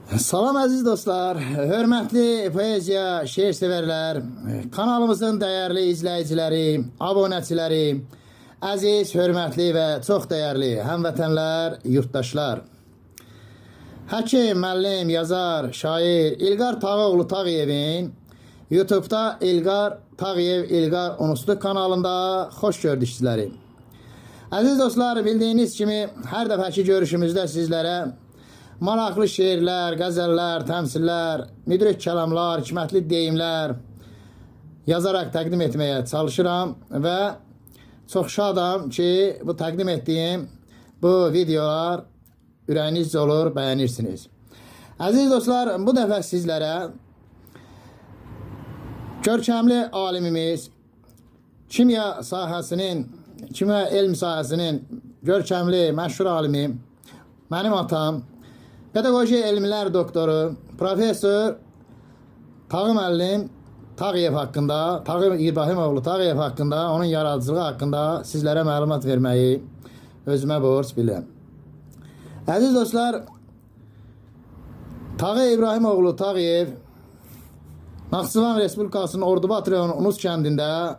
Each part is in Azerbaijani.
Salam əziz dostlar, hörmətli poeziya, şeir sevərlər, kanalımızın dəyərli izləyiciləri, abunəçiləri, əziz, hörmətli və çox dəyərli həmvətənlər, yurttaşlar. Həkim, müəllim, yazar, şair İlqar Tağıoğlu Tağıyevin YouTube'da İlqar Tağıyev İlqar Unuslu kanalında xoş gördük sizləri. Əziz dostlar, bildiyiniz kimi hər dəfəki görüşümüzdə sizlərə maraqlı şeirlər, qəzəllər, təmsillər, müdrik kəlamlar, hikmətli deyimlər yazaraq təqdim etməyə çalışıram və çox şadam ki, bu təqdim etdiyim bu videolar ürəyinizcə olur, bəyənirsiniz. Əziz dostlar, bu dəfə sizlərə görkəmli alimimiz, kimya elm sahəsinin görkəmli, məşhur alimi, mənim atam, pedaqoji elmlər doktoru, professor Tağı müəllim Tağıyev haqqında, Tağı İbrahimoğlu Tağıyev haqqında, onun yaradıcılığı haqqında sizlərə məlumat verməyi özümə borc bilirəm. Əziz dostlar, Tağı İbrahimoğlu Tağıyev Naxçıvan Respublikasının Ordubad rayonu Unus kəndində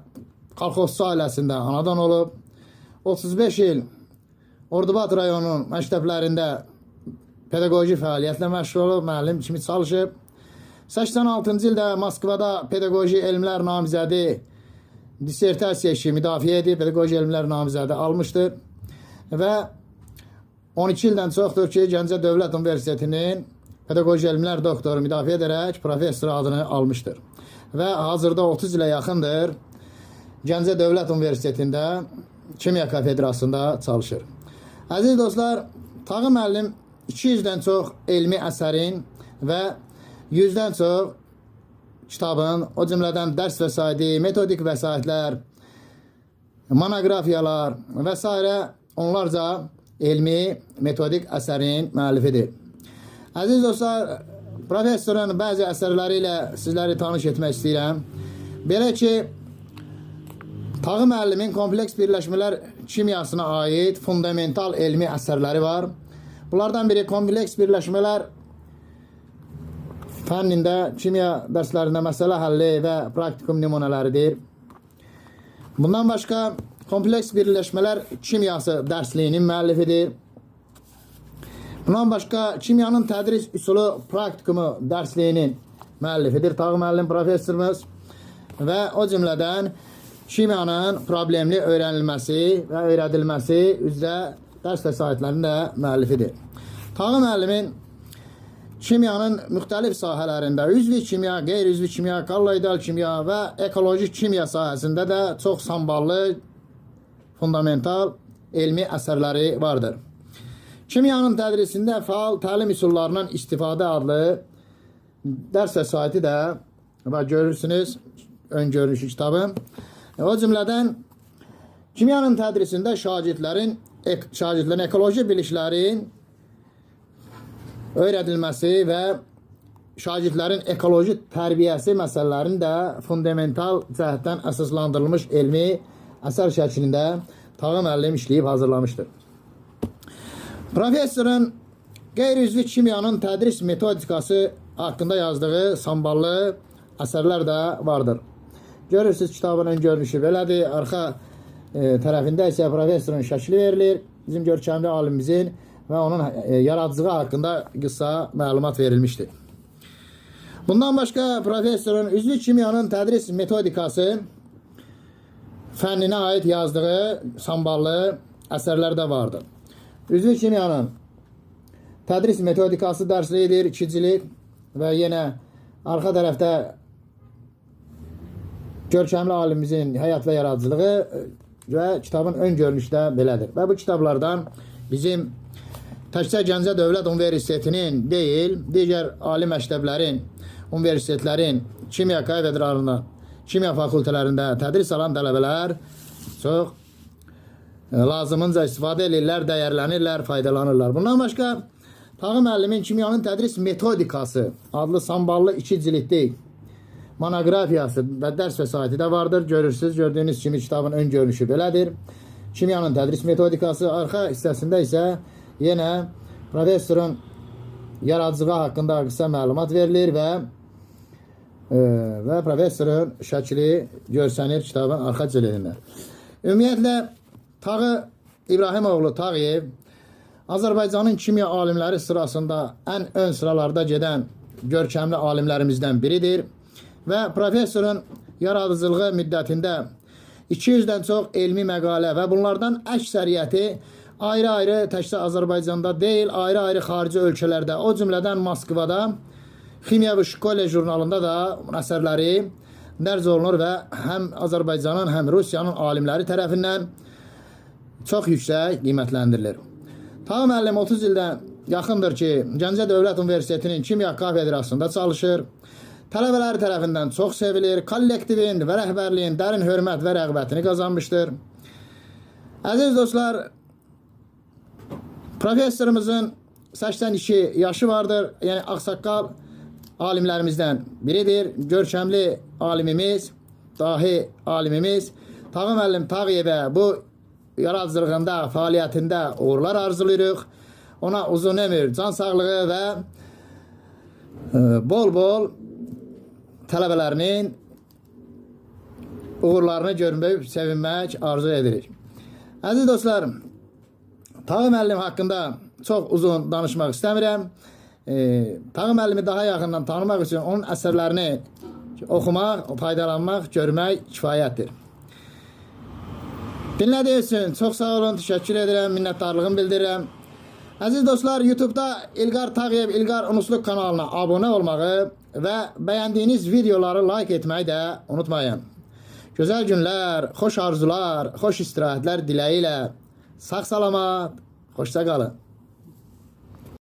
kolxozçu ailəsində anadan olub. 35 il Ordubad rayonunun məktəblərində pedaqoji fəaliyyətlə məşğul olub, müəllim kimi çalışıb. 86-cı ildə Moskvada pedaqoji elmlər namizədi dissertasiya işi müdafiə edib, pedaqoji elmlər namizədi almışdır. Və 12 ildən çoxdur ki, Gəncə Dövlət Universitetinin pedaqoji elmlər doktoru müdafiə edərək professor adını almışdır. Və hazırda 30 ilə yaxındır Gəncə Dövlət Universitetində kimya kafedrasında çalışır. Əziz dostlar, Tağı müəllim 200-dən çox elmi əsərin və 100-dən çox kitabın, o cümlədən dərs vəsaiti, metodik vəsaitlər, monografiyalar və s. onlarca elmi, metodik əsərin müəllifidir. Əziz dostlar, professorun bəzi əsərləri ilə sizləri tanış etmək istəyirəm. Belə ki, Tağı müəllimin kompleks birləşmələr kimyasına aid fundamental elmi əsərləri var. Bunlardan biri kompleks birləşmələr fənnində, kimya dərslərində məsələ həlli və praktikum nümunələridir. Bundan başqa kompleks birləşmələr kimyası dərsliyinin müəllifidir. Bundan başqa kimyanın tədris üsulu praktikumu dərsliyinin müəllifidir Tağı müəllim professorumuz və o cümlədən kimyanın problemli öyrənilməsi və öyrədilməsi üzrə dərs vəsaitlərinin də müəllifidir. Tağı müəllimin kimyanın müxtəlif sahələrində üzvi kimya, qeyri-üzvi kimya, kolloidal kimya və ekoloji kimya sahəsində də çox samballı, fundamental elmi əsərləri vardır. Kimyanın tədrisində fəal təlim üsullarından istifadə adlı dərs vəsaiti də və görürsünüz ön görünüşü kitabı. O cümlədən kimyanın tədrisində şagirdlərin ekoloji biliklərin öyrədilməsi və şagirdlərin ekoloji tərbiyəsi məsələlərinin də fundamental cəhətdən əsaslandırılmış elmi əsər şəklində Tağı müəllim işləyib hazırlamışdır. Professorun qeyri-üzvi kimyanın tədris metodikası haqqında yazdığı samballı əsərlər də vardır. Görürsünüz, kitabın ön görünüşü belədir. Arxa tərəfində isə professorun şəkli verilir. Bizim görkəmli alimimizin və onun yaradıcılığı haqqında qısa məlumat verilmişdir. Bundan başqa professorun üzvi kimyanın tədris metodikası fənninə aid yazdığı samballı əsərlər də vardır. Üzvi kimyanın tədris metodikası dərsliyidir, 2 cilik və yenə arxa tərəfdə görkəmli alimimizin həyat və yaradıcılığı və kitabın ön görünüşü də belədir. Və bu kitablardan bizim təkcə Gəncə Dövlət Universitetinin deyil, digər ali məktəblərin, universitetlərin, kimya kafedralarında, kimya fakültələrində tədris alan tələbələr çox lazımınca istifadə edirlər, dəyərlənirlər, faydalanırlar. Bundan başqa Tağı müəllimin kimyanın tədris metodikası adlı samballı 2 cilidlik monografiyası və dərs vəsaiti də vardır. Görürsünüz, gördüyünüz kimi kitabın ön görünüşü belədir. Kimyanın tədris metodikası, arxa hissəsində isə yenə professorun yaradıcılığı haqqında qısa məlumat verilir və professorun şəkli görsənir kitabın arxa cildində. Ümumiyyətlə, Tağı İbrahimoğlu Tağıyev Azərbaycanın kimya alimləri sırasında ən ön sıralarda gedən görkəmli alimlərimizdən biridir və professorun yaradıcılığı müddətində 200-dən çox elmi məqalə və bunlardan əksəriyyəti ayrı-ayrı təkcə Azərbaycanda deyil, ayrı-ayrı xarici ölkələrdə, o cümlədən Moskvada Ximya və Şkole jurnalında da əsərləri dərc olunur və həm Azərbaycanın, həm Rusiyanın alimləri tərəfindən çox yüksək qiymətləndirilir. Tağı müəllim 30 ildən yaxındır ki, Gəncə Dövlət Universitetinin Kimya kafedrasında çalışır. Tələbələri tərəfindən çox sevilir, kollektivin və rəhbərliyin dərin hörmət və rəğbətini qazanmışdır. Əziz dostlar, professorumuzun 82 yaşı vardır, yəni ağsaqqal alimlərimizdən biridir. Görkəmli alimimiz, dahi alimimiz Tağı müəllim Tağıyevə bu yaradıcılığında, fəaliyyətində uğurlar arzulayırıq. Ona uzun ömür, can sağlığı və bol-bol tələbələrinin uğurlarını görmək, sevinmək arzu edirik. Əziz dostlar, Tağı müəllim haqqında çox uzun danışmaq istəmirəm. Tağı müəllimi daha yaxından tanımaq üçün onun əsərlərini oxumaq, faydalanmaq, görmək kifayətdir. Dinlədiyiniz üçün çox sağ olun, təşəkkür edirəm, minnətdarlığımı bildirirəm. Əziz dostlar, YouTube'da İlqar Tağıyev, İlqar Unusluq kanalına abunə olmağı və bəyəndiyiniz videoları like etməyi də unutmayın. Gözəl günlər, xoş arzular, xoş istirahətlər diləyi ilə sağ salamat, xoşça qalın.